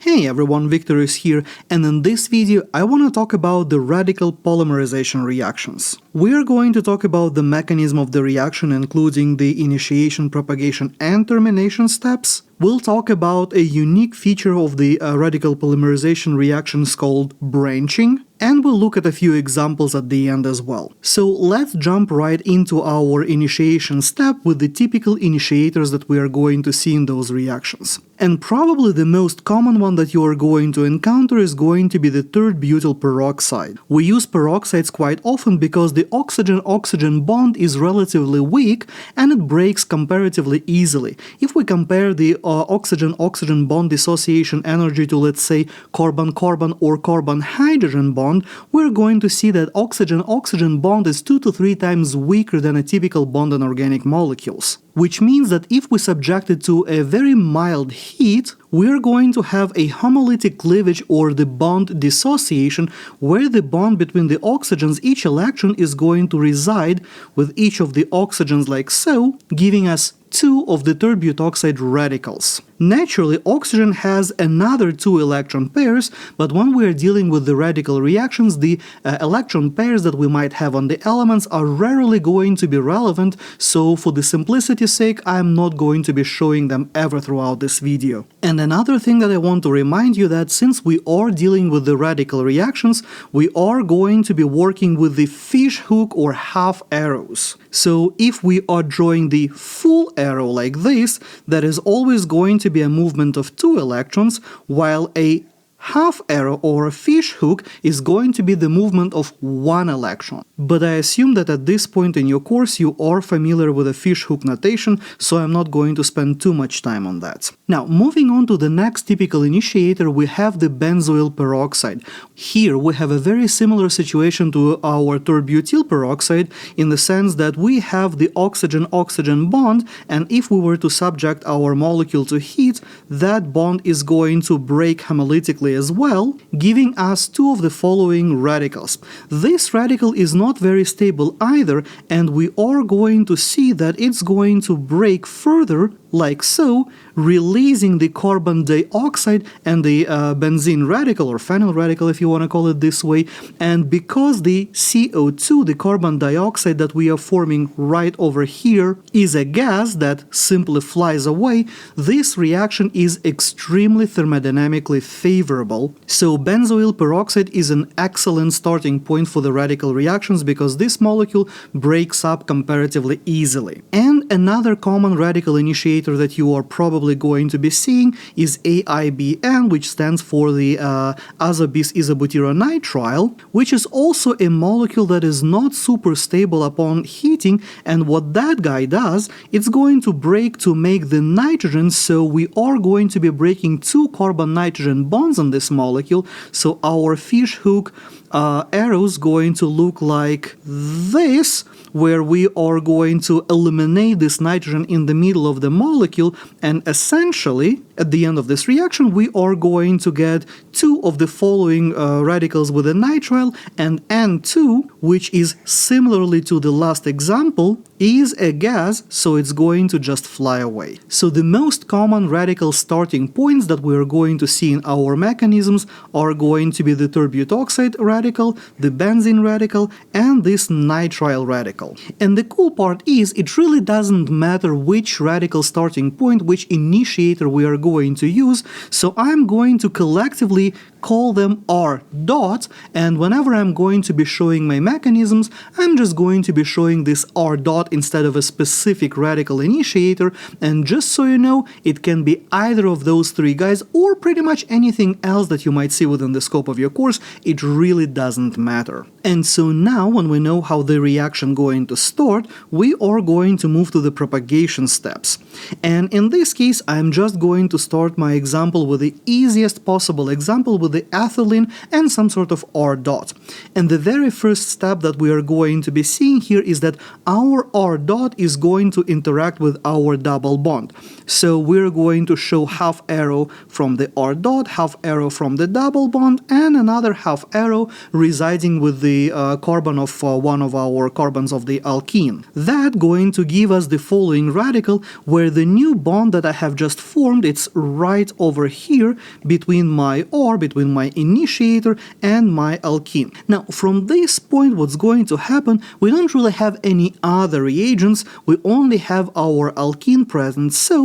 Hey everyone, Victor is here, and in this video I want to talk about the radical polymerization reactions. We are going to talk about the mechanism of the reaction, including the initiation, propagation, and termination steps. We'll talk about a unique feature of the radical polymerization reactions called branching, and we'll look at a few examples at the end as well. So let's jump right into our initiation step with the typical initiators that we are going to see in those reactions. And probably the most common one that you are going to encounter is going to be the third butyl peroxide. We use peroxides quite often because the oxygen-oxygen bond is relatively weak and it breaks comparatively easily. If we compare the oxygen-oxygen bond dissociation energy to, let's say, carbon-carbon or carbon-hydrogen bond, we're going to see that oxygen-oxygen bond is 2 to 3 times weaker than a typical bond in organic molecules. Which means that if we subject it to a very mild heat, we are going to have a homolytic cleavage or the bond dissociation, where the bond between the oxygens, each electron is going to reside with each of the oxygens like so, giving us 2 of the third butoxide radicals. Naturally, oxygen has another 2 electron pairs, but when we are dealing with the radical reactions, the electron pairs that we might have on the elements are rarely going to be relevant, so for the simplicity's sake, I'm not going to be showing them ever throughout this video. And another thing that I want to remind you that since we are dealing with the radical reactions, we are going to be working with the fish hook or half arrows. So if we are drawing the full arrow like this, that is always going to be a movement of 2 electrons, while a half arrow or a fish hook is going to be the movement of 1 electron. But I assume that at this point in your course you are familiar with the fish hook notation, so I'm not going to spend too much time on that. Now, moving on to the next typical initiator, we have the benzoyl peroxide. Here we have a very similar situation to our third butyl peroxide in the sense that we have the oxygen-oxygen bond, and if we were to subject our molecule to heat, that bond is going to break homolytically as well, giving us 2 of the following radicals. This radical is not very stable either, and we are going to see that it's going to break further like so, releasing the carbon dioxide and the benzene radical or phenyl radical if you want to call it this way. And because the CO2, the carbon dioxide that we are forming right over here, is a gas that simply flies away, this reaction is extremely thermodynamically favorable. So benzoyl peroxide is an excellent starting point for the radical reactions because this molecule breaks up comparatively easily. And another common radical initiator that you are probably going to be seeing is AIBN, which stands for the azobis isobutyronitrile, which is also a molecule that is not super stable upon heating, and what that guy does, it's going to break to make the nitrogen, so we are going to be breaking 2 carbon-nitrogen bonds on this molecule, so our fish hook arrows going to look like this, where we are going to eliminate this nitrogen in the middle of the molecule, and essentially at the end of this reaction we are going to get 2 of the following radicals with a nitrile, and N2, which is similarly to the last example, is a gas, so it's going to just fly away. So the most common radical starting points that we are going to see in our mechanisms are going to be the third butoxide radical, the benzene radical, and this nitrile radical. And the cool part is it really doesn't matter which radical starting point, which initiator we are going to use, so I'm going to collectively call them R dot, and whenever I'm going to be showing my mechanisms, I'm just going to be showing this R dot instead of a specific radical initiator, and just so you know, it can be either of those 3 guys or pretty much anything else that you might see within the scope of your course. It really doesn't matter. And so now when we know how the reaction going to start, we are going to move to the propagation steps. And in this case, I'm just going to start my example with the easiest possible example with the ethylene and some sort of R dot. And the very first step that we are going to be seeing here is that our R dot is going to interact with our double bond. So we're going to show half arrow from the R dot, half arrow from the double bond, and another half arrow residing with the carbon of one of our carbons of the alkene. That going to give us the following radical, where the new bond that I have just formed, it's right over here between my R, between my initiator and my alkene. Now, from this point, what's going to happen, we don't really have any other reagents, we only have our alkene present, so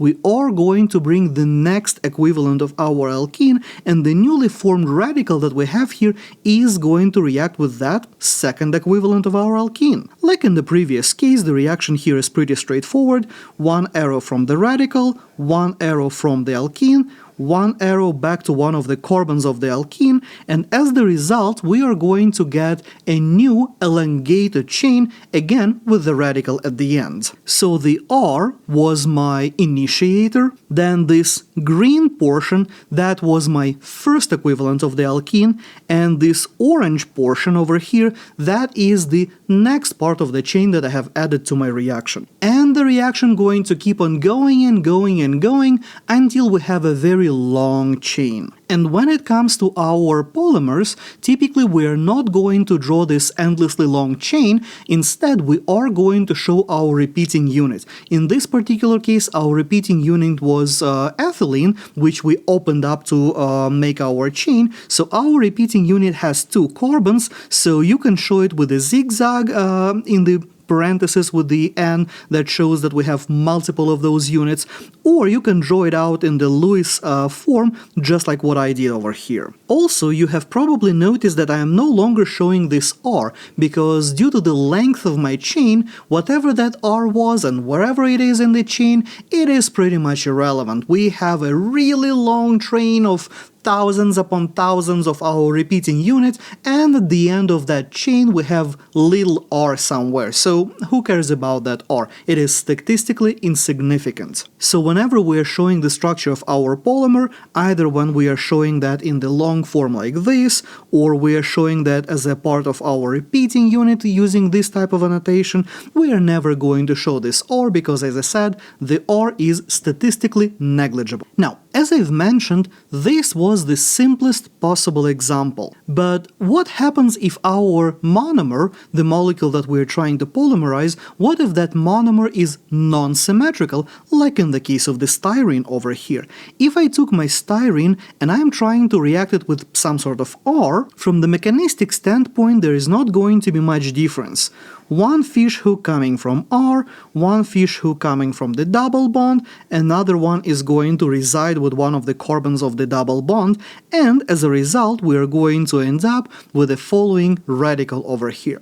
we are going to bring the next equivalent of our alkene, and the newly formed radical that we have here is going to react with that second equivalent of our alkene. Like in the previous case, the reaction here is pretty straightforward. One arrow from the radical, one arrow from the alkene, one arrow back to one of the carbons of the alkene, and as the result we are going to get a new elongated chain, again with the radical at the end. So the R was my initiator, then this green portion, that was my first equivalent of the alkene, and this orange portion over here, that is the next part of the chain that I have added to my reaction. And the reaction going to keep on going and going and going until we have a very long chain. And when it comes to our polymers, typically we are not going to draw this endlessly long chain. Instead, we are going to show our repeating unit. In this particular case, our repeating unit was ethylene, which we opened up to make our chain. So our repeating unit has two carbons, so you can show it with a zigzag in the parenthesis with the N that shows that we have multiple of those units, or you can draw it out in the Lewis form, just like what I did over here. Also, you have probably noticed that I am no longer showing this R, because due to the length of my chain, whatever that R was and wherever it is in the chain, it is pretty much irrelevant. We have a really long train of thousands upon thousands of our repeating units, and at the end of that chain we have little r somewhere. So who cares about that r? It is statistically insignificant. So whenever we are showing the structure of our polymer, either when we are showing that in the long form like this, or we are showing that as a part of our repeating unit using this type of annotation, we are never going to show this r because, as I said, the r is statistically negligible. Now, as I've mentioned, this was the simplest possible example. But what happens if our monomer, the molecule that we're trying to polymerize, what if that monomer is non-symmetrical, like in the case of the styrene over here? If I took my styrene and I'm trying to react it with some sort of R, from the mechanistic standpoint there is not going to be much difference. One fish hook coming from R, one fish hook coming from the double bond, another one is going to reside with one of the carbons of the double bond, and as a result we are going to end up with the following radical over here.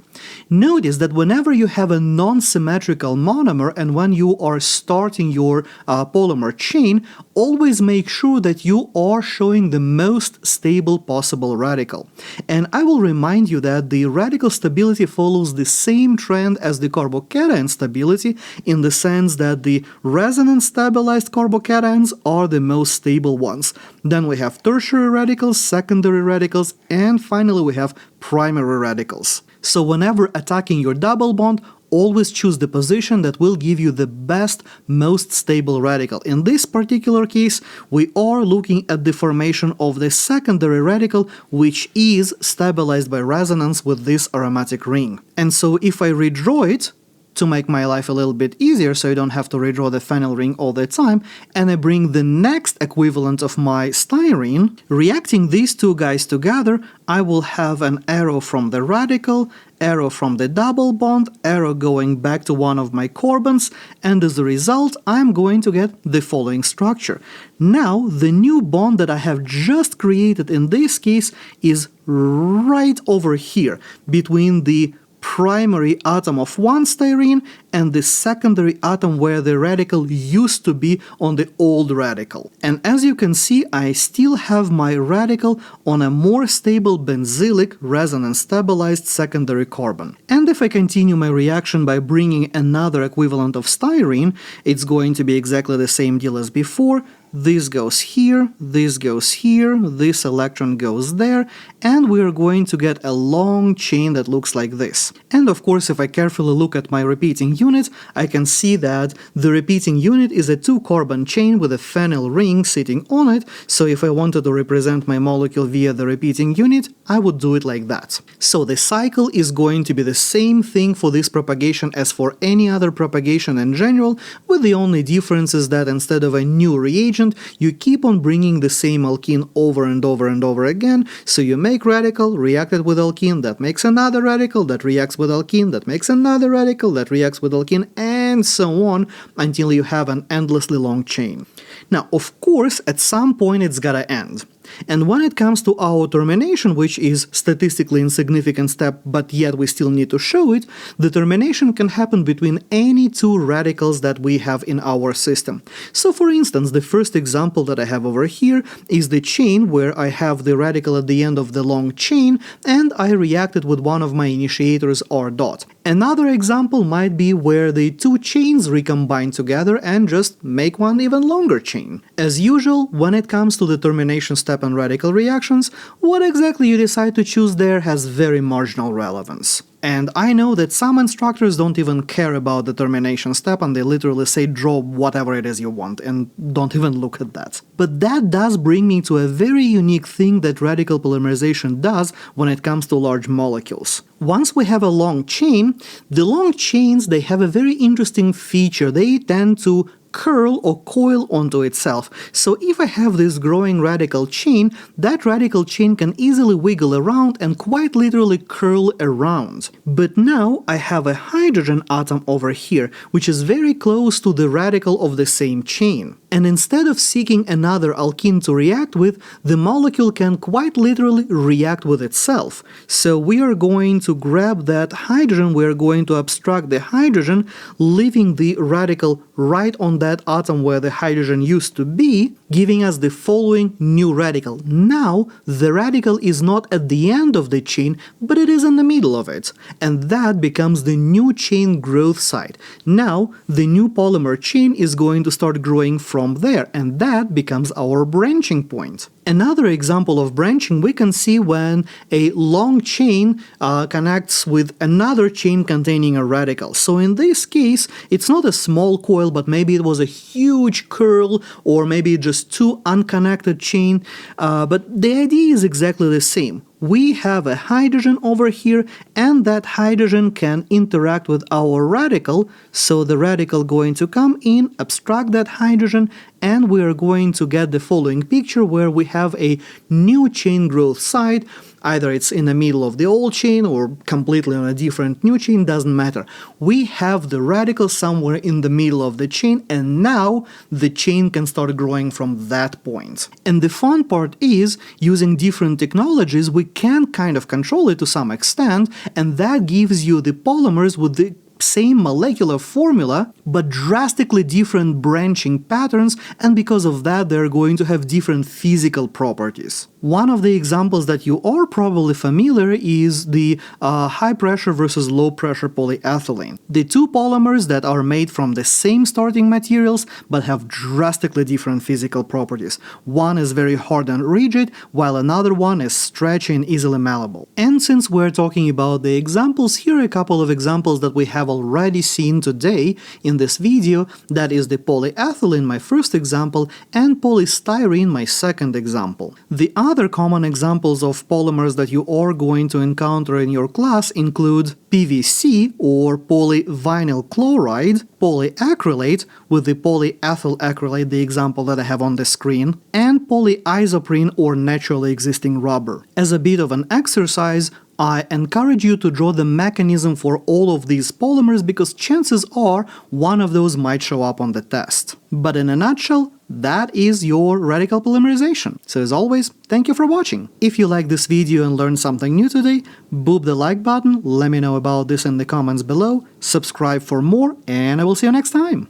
Notice that whenever you have a non-symmetrical monomer and when you are starting your polymer chain, always make sure that you are showing the most stable possible radical. And I will remind you that the radical stability follows the same trend as the carbocation stability, in the sense that the resonance stabilized carbocations are the most stable ones. Then we have tertiary radicals, secondary radicals, and finally we have primary radicals. So whenever attacking your double bond, always choose the position that will give you the best, most stable radical. In this particular case, we are looking at the formation of the secondary radical, which is stabilized by resonance with this aromatic ring. And so if I redraw it, to make my life a little bit easier so I don't have to redraw the phenyl ring all the time, and I bring the next equivalent of my styrene, reacting these two guys together, I will have an arrow from the radical, arrow from the double bond, arrow going back to one of my carbons, and as a result I'm going to get the following structure. Now the new bond that I have just created in this case is right over here between the primary atom of one styrene and the secondary atom where the radical used to be on the old radical. And as you can see, I still have my radical on a more stable benzylic resonance stabilized secondary carbon. And if I continue my reaction by bringing another equivalent of styrene, it's going to be exactly the same deal as before. this goes here, this electron goes there, and we are going to get a long chain that looks like this. And of course, if I carefully look at my repeating unit, I can see that the repeating unit is a 2-carbon chain with a phenyl ring sitting on it, so if I wanted to represent my molecule via the repeating unit, I would do it like that. So the cycle is going to be the same thing for this propagation as for any other propagation in general, with the only difference is that instead of a new reagent, you keep on bringing the same alkene over and over and over again, so you make radical, react it with alkene, that makes another radical, that reacts with alkene, that makes another radical, that reacts with alkene, and so on, until you have an endlessly long chain. Now, of course, at some point it's gotta end. And when it comes to our termination, which is statistically insignificant step, but yet we still need to show it, the termination can happen between any two radicals that we have in our system. So for instance, the first example that I have over here is the chain where I have the radical at the end of the long chain, and I reacted with one of my initiators R dot. Another example might be where the two chains recombine together and just make one even longer chain. As usual, when it comes to the termination step and radical reactions, what exactly you decide to choose there has very marginal relevance. And I know that some instructors don't even care about the termination step and they literally say draw whatever it is you want and don't even look at that. But that does bring me to a very unique thing that radical polymerization does when it comes to large molecules. Once we have a long chain, the long chains, they have a very interesting feature. They tend to curl or coil onto itself. So if I have this growing radical chain, that radical chain can easily wiggle around and quite literally curl around. But now I have a hydrogen atom over here, which is very close to the radical of the same chain. And instead of seeking another alkene to react with, the molecule can quite literally react with itself. So we are going to grab that hydrogen, we are going to abstract the hydrogen, leaving the radical right on that atom where the hydrogen used to be, giving us the following new radical. Now, the radical is not at the end of the chain, but it is in the middle of it. And that becomes the new chain growth site. Now, the new polymer chain is going to start growing from there, and that becomes our branching point. Another example of branching we can see when a long chain connects with another chain containing a radical. So in this case, it's not a small coil, but maybe it was a huge curl, or maybe just two unconnected chain, but the idea is exactly the same. We have a hydrogen over here, and that hydrogen can interact with our radical, so the radical going to come in, abstract that hydrogen, and we are going to get the following picture where we have a new chain growth site. Either it's in the middle of the old chain or completely on a different new chain, doesn't matter. We have the radical somewhere in the middle of the chain, and now the chain can start growing from that point. And the fun part is, using different technologies, we can kind of control it to some extent, and that gives you the polymers with the same molecular formula, but drastically different branching patterns, and because of that they're going to have different physical properties. One of the examples that you are probably familiar is the high pressure versus low pressure polyethylene. The two polymers that are made from the same starting materials but have drastically different physical properties. One is very hard and rigid, while another one is stretchy and easily malleable. And since we're talking about the examples, here are a couple of examples that we have already seen today in this video. That is the polyethylene, my first example, and polystyrene, my second example. The other common examples of polymers that you are going to encounter in your class include PVC or polyvinyl chloride, polyacrylate with the polyethyl acrylate, the example that I have on the screen, and polyisoprene or naturally existing rubber. As a bit of an exercise, I encourage you to draw the mechanism for all of these polymers because chances are one of those might show up on the test. But in a nutshell, that is your radical polymerization. So as always, thank you for watching. If you like this video and learned something new today, boop the like button, let me know about this in the comments below, subscribe for more, and I will see you next time.